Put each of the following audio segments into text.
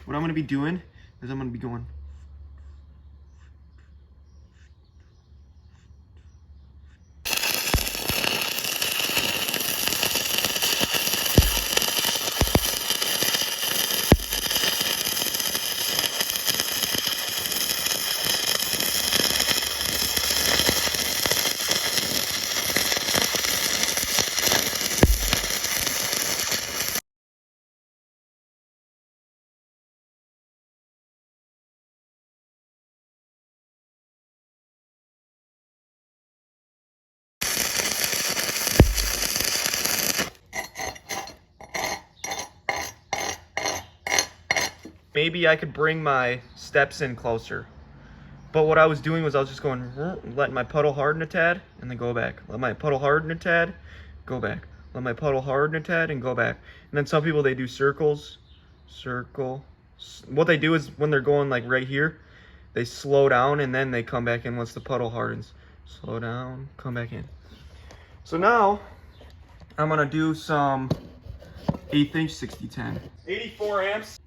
what I'm going to be doing is I'm going to be going. Maybe I could bring my steps in closer. But what I was doing was I was just going, letting my puddle harden a tad, and then go back. Let my puddle harden a tad, go back. Let my puddle harden a tad, and go back. And then some people, they do circles, circle. What they do is when they're going like right here, they slow down, and then they come back in once the puddle hardens. Slow down, come back in. So now, I'm gonna do some 1/8 inch 60-10. 84 amps.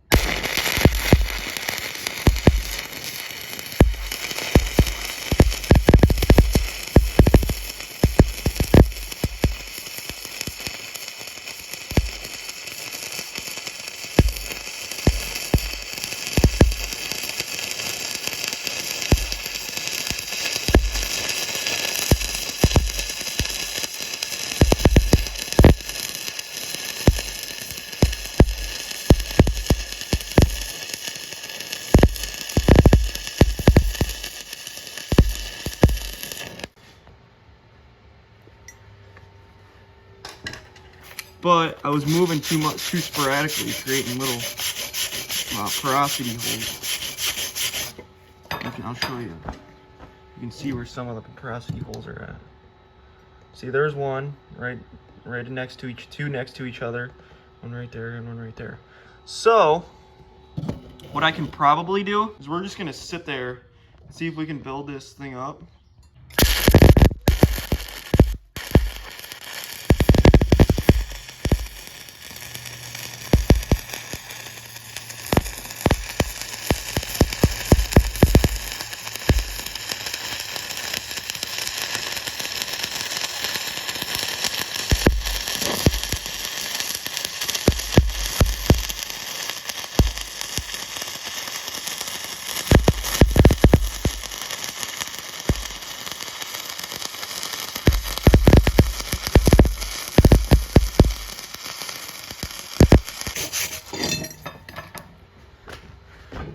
But I was moving too sporadically, creating little porosity holes. I'll show you. You can see where some of the porosity holes are at. See, there's one right next to two next to each other, one right there and one right there. So, what I can probably do is we're just gonna sit there and see if we can build this thing up.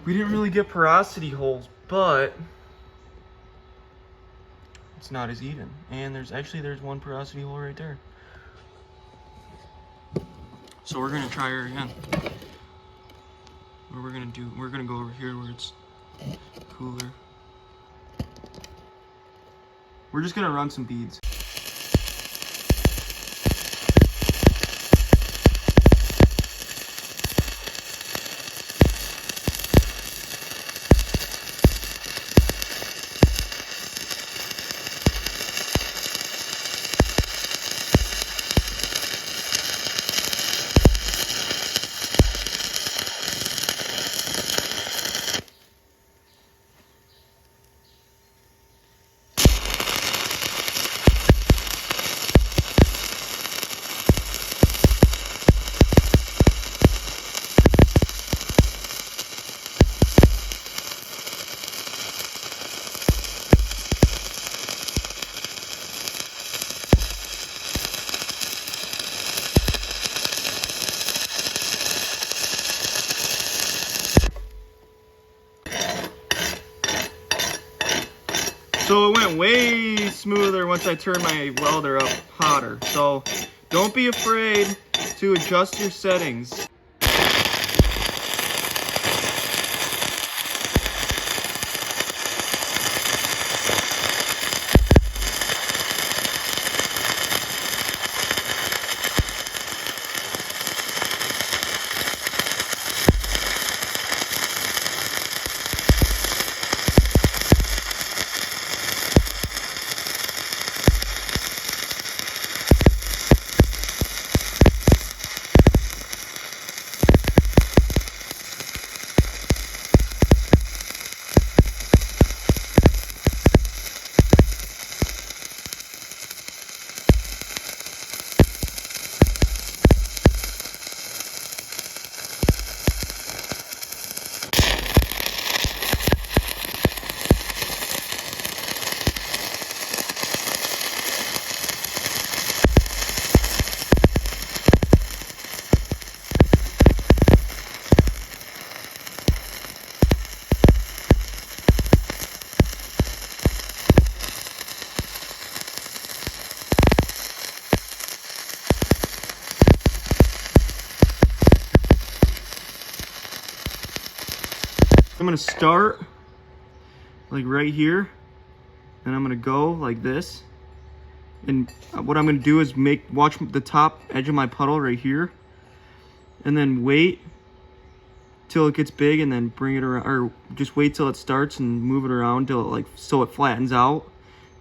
We didn't really get porosity holes, but it's not as even. And there's one porosity hole right there. So we're gonna try her again. What we're gonna go over here where it's cooler. We're just gonna run some beads. So it went way smoother once I turned my welder up hotter. So don't be afraid to adjust your settings. I'm gonna start like right here, and I'm gonna go like this. And what I'm gonna do is watch the top edge of my puddle right here, and then wait till it gets big, and then bring it around, or just wait till it starts and move it around till it so it flattens out.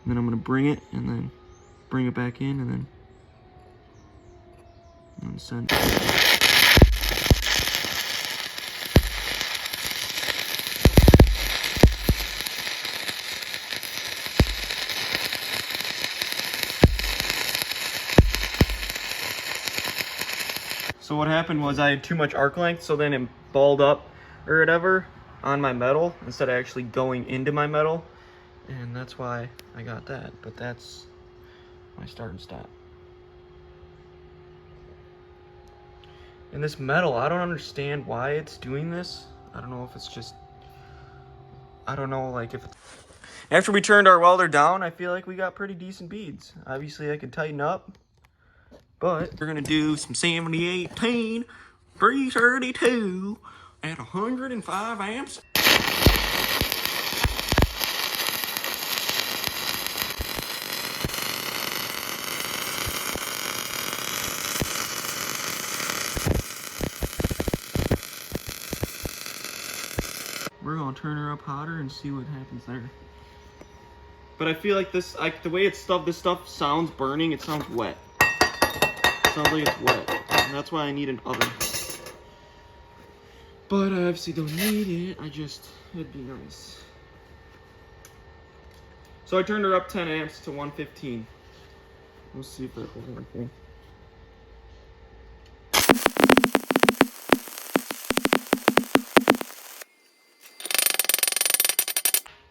And then I'm gonna bring it, and then bring it back in, and then send it. So what happened was I had too much arc length, so then it balled up or whatever on my metal instead of actually going into my metal, and that's why I got that. But that's my start and stop. And this metal, I don't understand why it's doing this. I don't know if it's just, I don't know, like if it's... After we turned our welder down, I feel like we got pretty decent beads. Obviously I could tighten up, but we're gonna do some 7018 332 at 105 amps. We're gonna turn her up hotter and see what happens there. But I feel like this, the way it's this stuff sounds burning, it sounds wet. It sounds like it's wet, and that's why I need an oven. But I obviously don't need it, it'd be nice. So I turned her up 10 amps to 115. We'll see if that will work.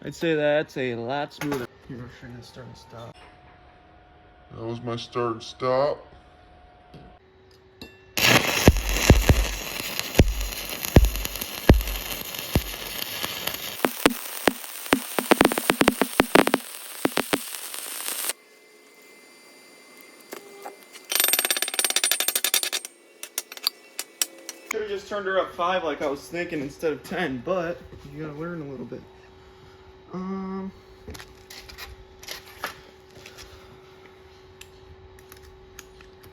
I'd say that's a lot smoother. Here, I'll show you the start and stop. That was my start and stop. Should have just turned her up 5 like I was thinking instead of 10, but you gotta learn a little bit.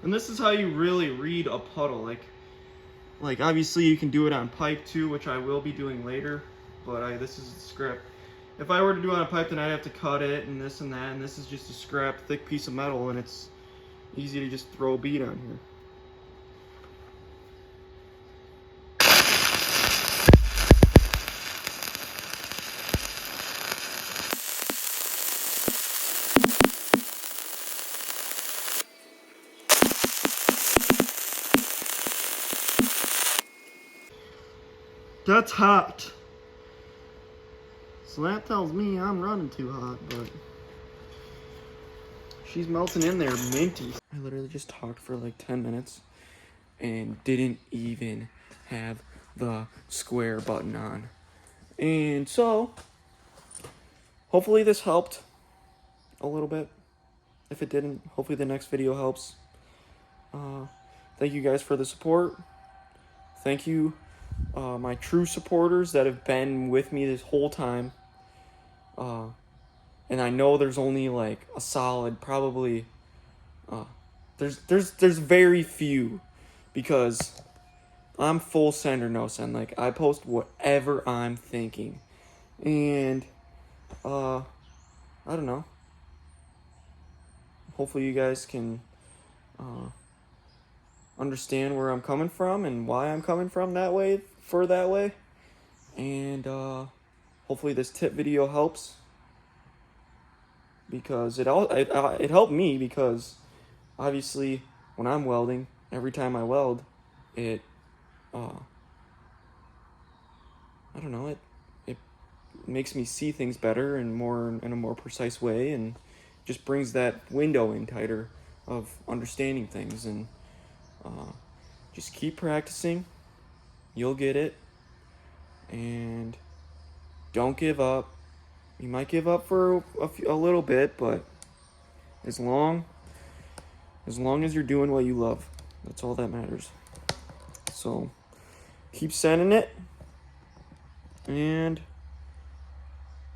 And this is how you really read a puddle. Like obviously you can do it on pipe too, which I will be doing later, but this is a script. If I were to do it on a pipe, then I'd have to cut it and this and that, and this is just a scrap thick piece of metal, and it's easy to just throw a bead on here. That's hot. So that tells me I'm running too hot, but she's melting in there minty. I literally just talked for like 10 minutes and didn't even have the square button on. And so, hopefully this helped a little bit. If it didn't, hopefully the next video helps. Thank you guys for the support. Thank you, my true supporters that have been with me this whole time. And I know there's only like a solid, probably, there's very few, because I'm full send or no send. Like, I post whatever I'm thinking. And, I don't know. Hopefully you guys can, understand where I'm coming from and why I'm coming from that way, and hopefully this tip video helps, because it helped me, because obviously when I'm welding, every time I weld, I don't know, it makes me see things better and in a more precise way, and just brings that window in tighter of understanding things. And just keep practicing, you'll get it, and don't give up. You might give up for a little bit, but as long as you're doing what you love, that's all that matters. So keep sending it, And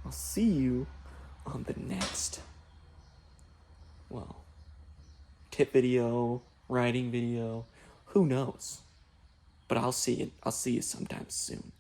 I'll see you on the next, well, tip video, writing video, who knows? But I'll see you sometime soon.